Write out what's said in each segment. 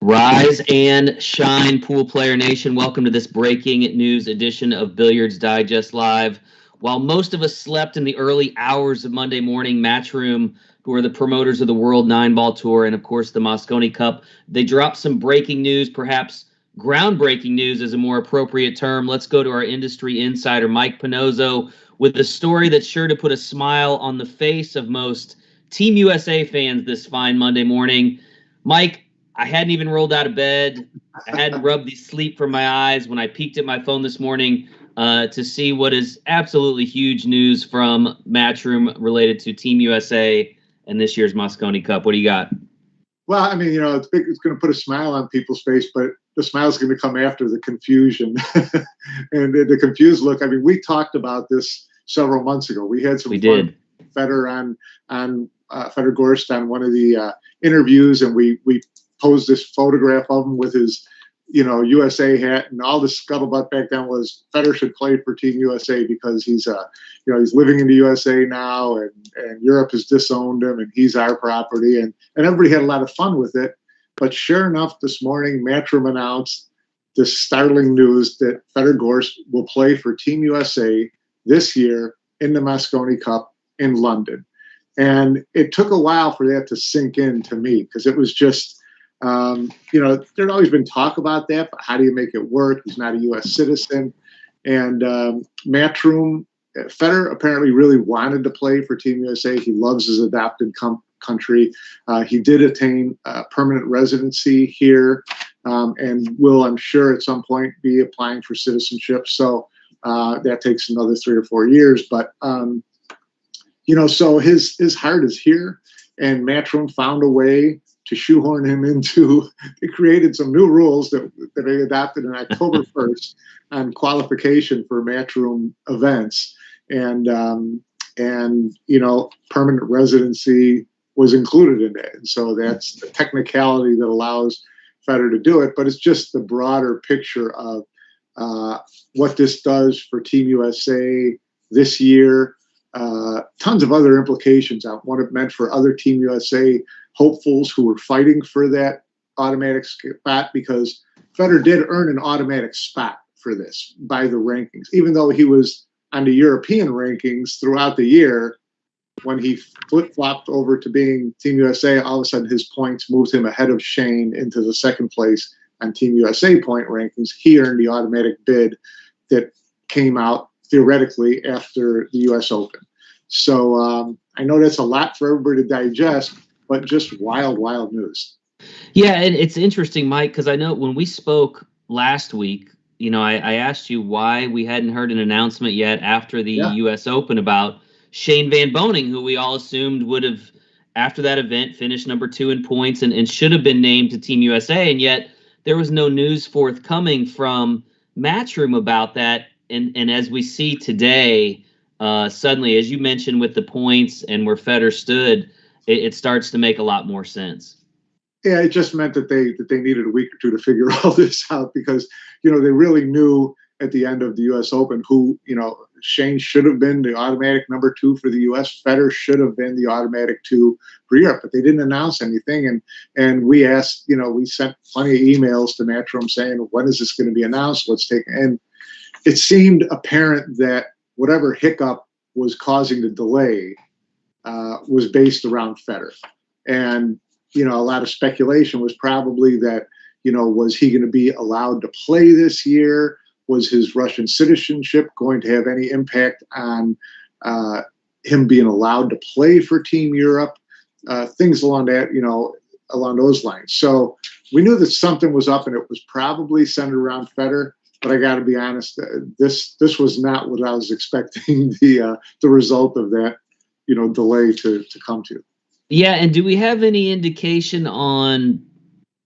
Rise and shine, Pool Player Nation. Welcome to this breaking news edition of Billiards Digest Live. While most of us slept in the early hours of Monday morning, Matchroom, who are the promoters of the World 9-Ball Tour and, of course, the Mosconi Cup, they dropped some breaking news, perhaps groundbreaking news is a more appropriate term. Let's go to our industry insider, Mike Pinozzo, with a story that's sure to put a smile on the face of most Team USA fans this fine Monday morning. Mike, I hadn't even rolled out of bed. I hadn't rubbed the sleep from my eyes when I peeked at my phone this morning to see what is absolutely huge news from Matchroom related to Team USA and this year's Mosconi Cup. What do you got? Well, I mean, it's big. It's going to put a smile on people's face, but the smile is going to come after the confusion and the confused look. I mean, we talked about this several months ago. We had some fun. Fedor on Fedor Gorst on one of the interviews, and we posed this photograph of him with his, USA hat, and all the scuttlebutt back then was Fedor should play for Team USA because he's he's living in the USA now, and Europe has disowned him, and he's our property, and everybody had a lot of fun with it. But sure enough, this morning, Matchroom announced this startling news that Fedor Gorst will play for Team USA this year in the Mosconi Cup in London. And it took a while for that to sink in to me, because it was just, there'd always been talk about that, but how do you make it work? He's not a U.S. citizen. And Matchroom, Fedor apparently really wanted to play for Team USA. He loves his adopted country. He did attain permanent residency here and will, I'm sure, at some point be applying for citizenship. So that takes another 3 or 4 years. But so his heart is here, and Matchroom found a way to shoehorn him into. They created some new rules that they adopted on October 1st on qualification for Matchroom events, and permanent residency was included in that. And so that's the technicality that allows Fedor to do it. But it's just the broader picture of what this does for Team USA this year. Tons of other implications on what it meant for other Team USA hopefuls who were fighting for that automatic spot, because Fedor did earn an automatic spot for this by the rankings, even though he was on the European rankings throughout the year. When he flip-flopped over to being Team USA, all of a sudden his points moved him ahead of Shane into the second place on Team USA point rankings. He earned the automatic bid that came out theoretically after the US Open. So I know that's a lot for everybody to digest, but just wild, wild news. Yeah, and it's interesting, Mike, because I know when we spoke last week, I asked you why we hadn't heard an announcement yet after the US Open about Shane Van Boening, who we all assumed would have, after that event, finished number 2 in points and should have been named to Team USA, and yet there was no news forthcoming from Matchroom about that. And as we see today, suddenly, as you mentioned, with the points and where Fedor stood, it starts to make a lot more sense. Yeah, it just meant that they needed a week or two to figure all this out, because they really knew at the end of the U.S. Open who Shane should have been the automatic number 2 for the U.S. Fedor should have been the automatic 2 for Europe, but they didn't announce anything. And we asked, we sent plenty of emails to Matchroom saying, when is this going to be announced? What's taking? And it seemed apparent that whatever hiccup was causing the delay was based around Fedor. And, a lot of speculation was probably that, was he going to be allowed to play this year? Was his Russian citizenship going to have any impact on him being allowed to play for Team Europe? Things along that, along those lines. So we knew that something was up, and it was probably centered around Fedor. But I got to be honest, this was not what I was expecting the result of that, delay to come to. Yeah, and do we have any indication on,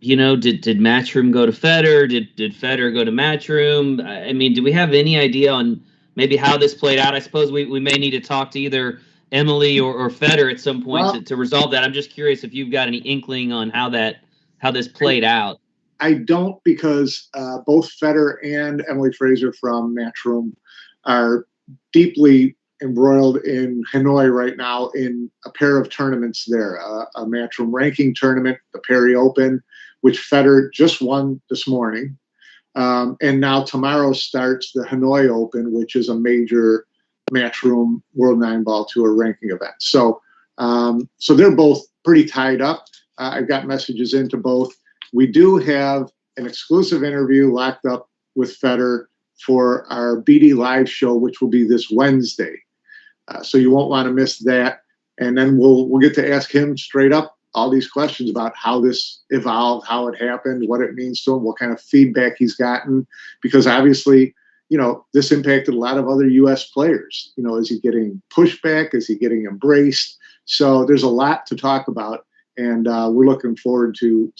did Matchroom go to Fedor? Did Fedor go to Matchroom? I mean, do we have any idea on maybe how this played out? I suppose we may need to talk to either Emily or Fedor at some point to resolve that. I'm just curious if you've got any inkling on how this played out. I don't, because both Fedor and Emily Fraser from Matchroom are deeply embroiled in Hanoi right now in a pair of tournaments there, a matchroom ranking tournament, the Hanoi Open, which Fedor just won this morning. And now tomorrow starts the Hanoi Open, which is a major matchroom World 9-Ball Tour ranking event. So they're both pretty tied up. I've got messages into both. We do have an exclusive interview locked up with Fedor for our BD Live show, which will be this Wednesday. So you won't want to miss that. And then we'll get to ask him straight up all these questions about how this evolved, how it happened, what it means to him, what kind of feedback he's gotten. Because obviously, this impacted a lot of other U.S. players. Is he getting pushback? Is he getting embraced? So there's a lot to talk about. And we're looking forward to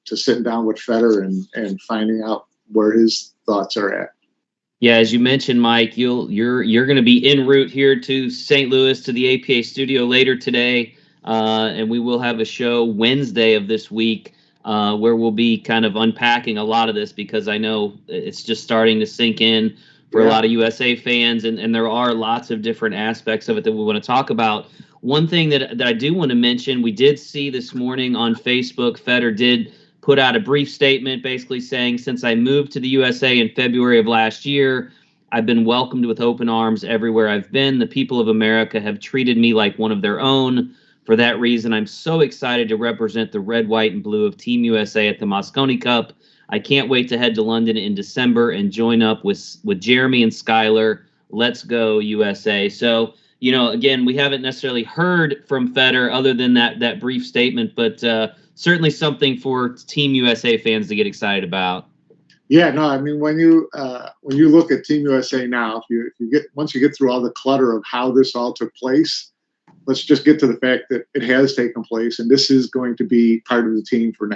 sitting down with Fedor and finding out where his thoughts are at. Yeah, as you mentioned, Mike, you're going to be en route here to St. Louis to the APA studio later today, and we will have a show Wednesday of this week where we'll be kind of unpacking a lot of this, because I know it's just starting to sink in for a lot of USA fans, and there are lots of different aspects of it that we want to talk about. One thing that I do want to mention, we did see this morning on Facebook, Fedor did put out a brief statement basically saying, since I moved to the USA in February of last year, I've been welcomed with open arms everywhere I've been. The people of America have treated me like one of their own. For that reason, I'm so excited to represent the red, white, and blue of Team USA at the Mosconi Cup. I can't wait to head to London in December and join up with Jeremy and Skylar. Let's go, USA. So, again, we haven't necessarily heard from Fedor other than that brief statement, but certainly something for Team USA fans to get excited about. Yeah, no, I mean, when you look at Team USA now, once you get through all the clutter of how this all took place, let's just get to the fact that it has taken place, and this is going to be part of the team for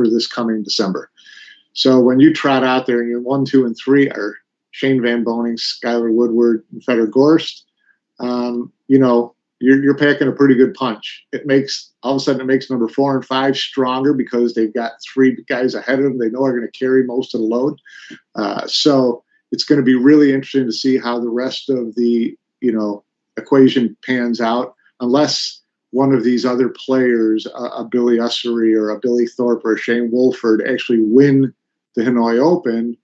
this coming December. So when you trot out there and your 1, 2, and 3 are Shane Van Boening, Skylar Woodward, and Fedor Gorst, you're packing a pretty good punch. All of a sudden it makes number 4 and 5 stronger because they've got 3 guys ahead of them. They know are going to carry most of the load. So it's going to be really interesting to see how the rest of the equation pans out, unless one of these other players, a Billy Ussery or a Billy Thorpe or a Shane Wolford, actually win the Hanoi Open.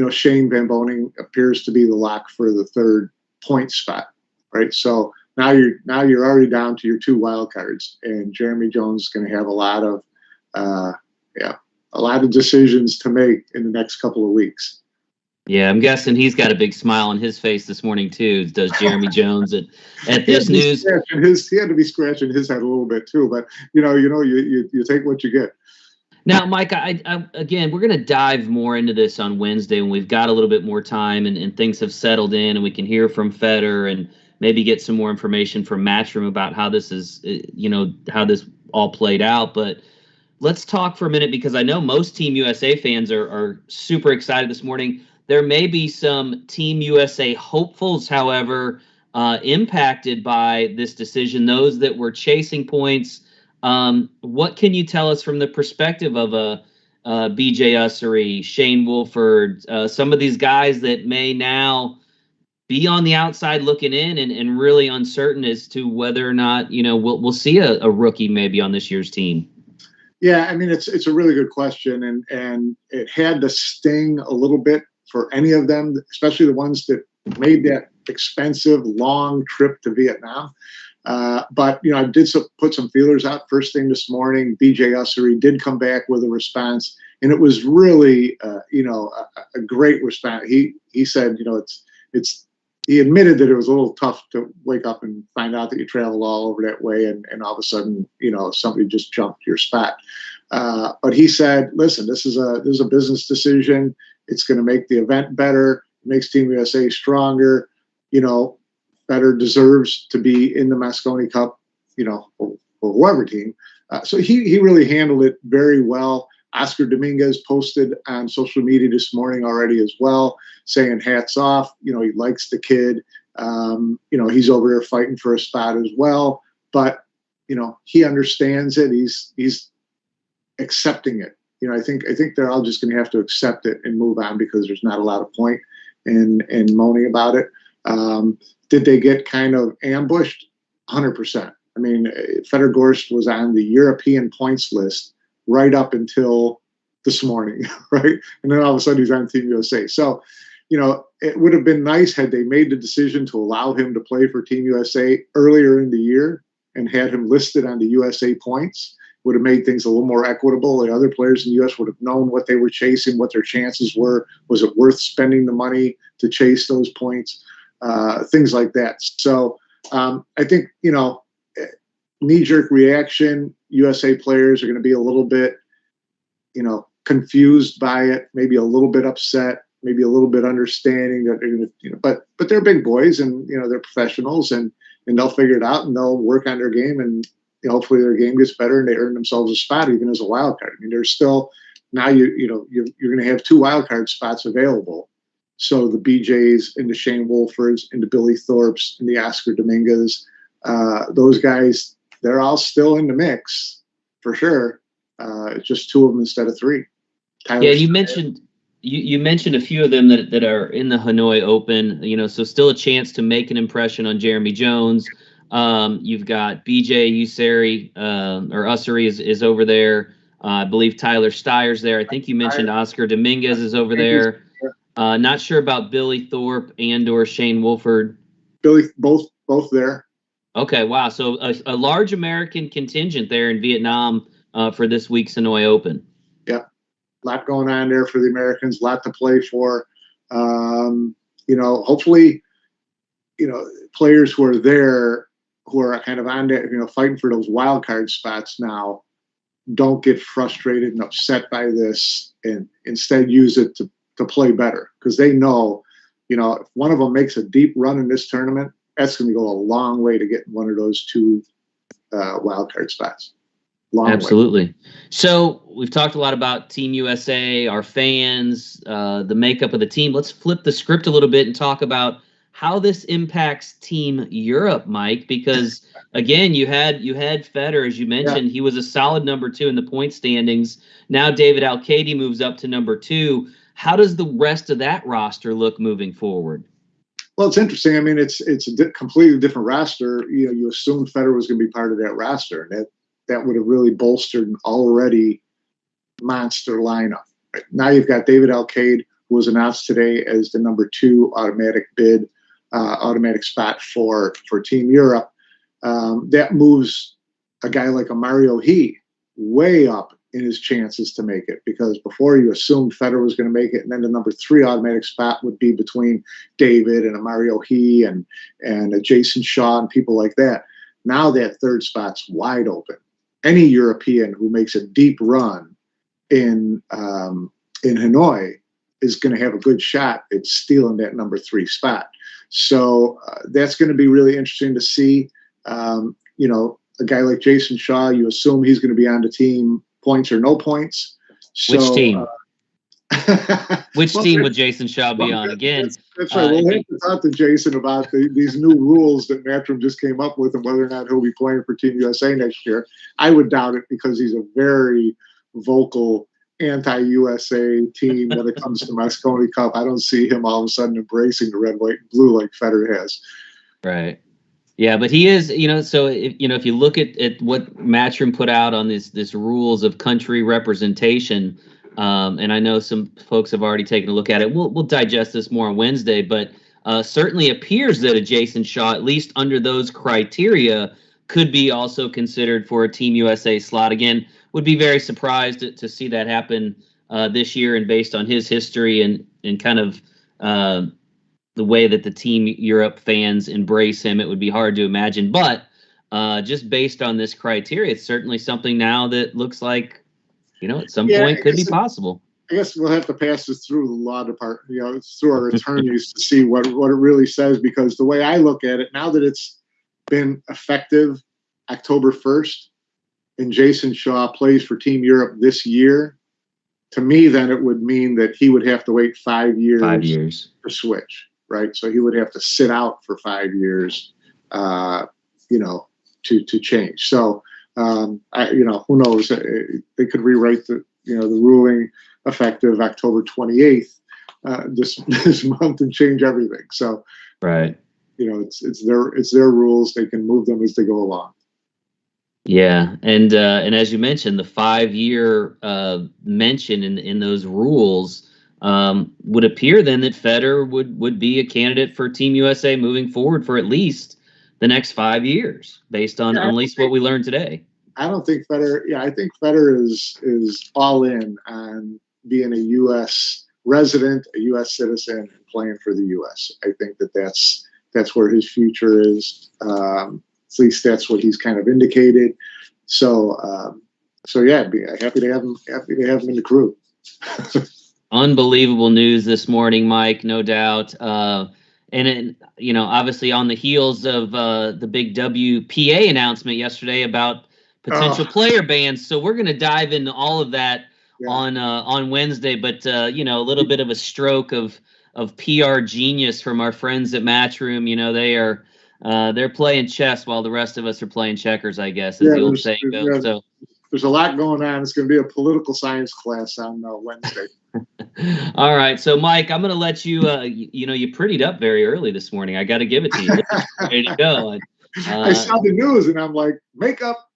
Shane Van Boening appears to be the lock for the 3rd point spot, right? So now you're already down to your 2 wild cards, and Jeremy Jones is going to have a lot of decisions to make in the next couple of weeks. Yeah, I'm guessing he's got a big smile on his face this morning too. Does Jeremy Jones at this news? He had to be scratching his head a little bit too, but you take what you get. Now, Mike, again, we're going to dive more into this on Wednesday when we've got a little bit more time and things have settled in, and we can hear from Fedor and maybe get some more information from Matchroom about how this is, how this all played out. But let's talk for a minute, because I know most Team USA fans are super excited this morning. There may be some Team USA hopefuls, however, impacted by this decision, those that were chasing points. What can you tell us from the perspective of a BJ Ussery, Shane Wolford, some of these guys that may now be on the outside looking in and really uncertain as to whether or not, we'll see a rookie maybe on this year's team? Yeah, I mean, it's a really good question, and it had to sting a little bit for any of them, especially the ones that made that expensive, long trip to Vietnam. But, I did put some feelers out first thing this morning. BJ Ussery did come back with a response, and it was really, a great response. He said, he admitted that it was a little tough to wake up and find out that you traveled all over that way, and all of a sudden, somebody just jumped your spot. But he said, listen, this is a business decision. It's going to make the event better. It makes Team USA stronger. Fedor deserves to be in the Mosconi Cup, or whoever team. So he really handled it very well. Oscar Dominguez posted on social media this morning already as well, saying hats off. He likes the kid. He's over here fighting for a spot as well. But, he understands it. He's accepting it. I think they're all just going to have to accept it and move on, because there's not a lot of point in moaning about it. Did they get kind of ambushed? 100%. I mean, Fedor Gorst was on the European points list right up until this morning, right? And then all of a sudden he's on Team USA. So, it would have been nice had they made the decision to allow him to play for Team USA earlier in the year and had him listed on the USA points. Would have made things a little more equitable. The other players in the U.S. would have known what they were chasing, what their chances were. Was it worth spending the money to chase those points? Things like that. So I think, knee-jerk reaction, USA players are going to be a little bit, confused by it, maybe a little bit upset, maybe a little bit understanding that they're going to, but they're big boys and, they're professionals and they'll figure it out and they'll work on their game and hopefully their game gets better and they earn themselves a spot even as a wild card. I mean, there's still, now you're going to have 2 wild card spots available. So the BJs and the Shane Wolfords and the Billy Thorpes and the Oscar Dominguez, those guys, they're all still in the mix for sure. It's just 2 of them instead of 3. Tyler you mentioned a few of them that are in the Hanoi Open. So still a chance to make an impression on Jeremy Jones. You've got BJ Usari or Ussery is over there. I believe Tyler Steyer's there. I think you mentioned Oscar Dominguez is over there. Not sure about Billy Thorpe and or Shane Wolford. Billy, both there. Okay, wow. So a large American contingent there in Vietnam for this week's Hanoi Open. Yeah, a lot going on there for the Americans, a lot to play for. Hopefully, players who are there, who are kind of on there, fighting for those wild card spots now, don't get frustrated and upset by this and instead use it to play better, because they know, if one of them makes a deep run in this tournament, that's going to go a long way to get one of those 2 wild card spots. Absolutely. Way. So we've talked a lot about Team USA, our fans, the makeup of the team. Let's flip the script a little bit and talk about how this impacts Team Europe, Mike, because again, you had Fedor, as you mentioned. He was a solid number 2 in the point standings. Now David Al-Kaidi moves up to number 2. How does the rest of that roster look moving forward? Well, it's interesting. I mean, it's a completely different roster. You assumed Fedor was going to be part of that roster, and that would have really bolstered an already monster lineup. Right? Now you've got David Al-Kaidi, who was announced today as the number 2 automatic bid, automatic spot for Team Europe. That moves a guy like a Mario He way up in his chances to make it, because before you assumed Fedor was going to make it, and then the number 3 automatic spot would be between David and a Mario He and a Jason Shaw and people like that. Now that 3rd spot's wide open. Any European who makes a deep run in Hanoi is going to have a good shot at stealing that number 3 spot. So that's going to be really interesting to see. A guy like Jason Shaw, you assume he's going to be on the team, points or no points. So, which team? Which team would Jason Shaw be on again? That's right. We'll have to talk to Jason about these new rules that Matchroom just came up with and whether or not he'll be playing for Team USA next year. I would doubt it, because he's a very vocal anti-USA team when it comes to Mosconi Cup. I don't see him all of a sudden embracing the red, white, and blue like Fedor has. Right. Yeah, but he is, so if you look at what Matchroom put out on this rules of country representation, and I know some folks have already taken a look at it. We'll digest this more on Wednesday, but certainly appears that a Jason Shaw, at least under those criteria, could be also considered for a Team USA slot. Again, would be very surprised to see that happen this year, and based on his history and kind of the way that the Team Europe fans embrace him, it would be hard to imagine. But just based on this criteria, it's certainly something now that looks like, at some point could be possible. I guess we'll have to pass this through the law department, through our attorneys to see what it really says, because the way I look at it, now that it's been effective October 1st and Jason Shaw plays for Team Europe this year, to me, then it would mean that he would have to wait 5 years. 5 years. To switch, right? So he would have to sit out for 5 years, to change. So, who knows? They could rewrite the ruling effective October 28th this month and change everything. So, right. it's their rules. They can move them as they go along. Yeah, and as you mentioned, the 5-year mention in those rules would appear then that Federer would be a candidate for Team USA moving forward for at least the next 5 years, based on at least what we learned today. I don't think Federer. Yeah, I think Federer is all in on being a U.S. resident, a U.S. citizen, and playing for the U.S. I think that's where his future is. At least that's what he's kind of indicated. So yeah, I'd be happy to have him in the crew. Unbelievable news this morning, Mike, no doubt. And obviously on the heels of the big WPA announcement yesterday about potential player bans. So we're going to dive into all of that on Wednesday. But a little bit of a stroke of PR genius from our friends at Matchroom. They're playing chess while the rest of us are playing checkers, I guess, as the old saying goes. So there's a lot going on. It's going to be a political science class on Wednesday. All right. So, Mike, I'm going to let you, you prettied up very early this morning. I got to give it to you. Ready to go. I saw the news and I'm like, makeup.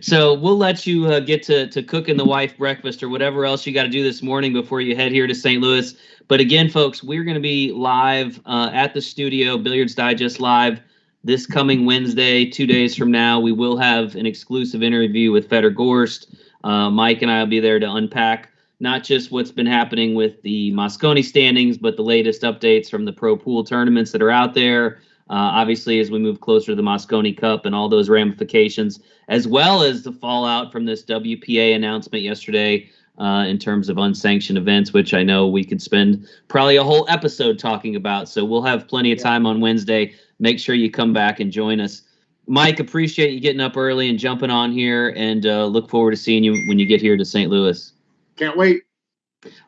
So we'll let you get to cooking the wife breakfast or whatever else you got to do this morning before you head here to St. Louis. But again, folks, we're going to be live at the studio, Billiards Digest Live, this coming Wednesday, 2 days from now. We will have an exclusive interview with Fedor Gorst. Mike and I will be there to unpack not just what's been happening with the Mosconi standings, but the latest updates from the pro pool tournaments that are out there. Obviously, as we move closer to the Mosconi Cup and all those ramifications, as well as the fallout from this WPA announcement yesterday in terms of unsanctioned events, which I know we could spend probably a whole episode talking about. So we'll have plenty of time on Wednesday. Make sure you come back and join us. Mike, appreciate you getting up early and jumping on here, and look forward to seeing you when you get here to St. Louis. Can't wait.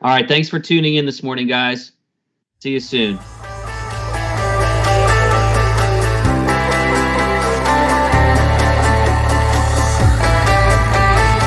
All right. Thanks for tuning in this morning, guys. See you soon.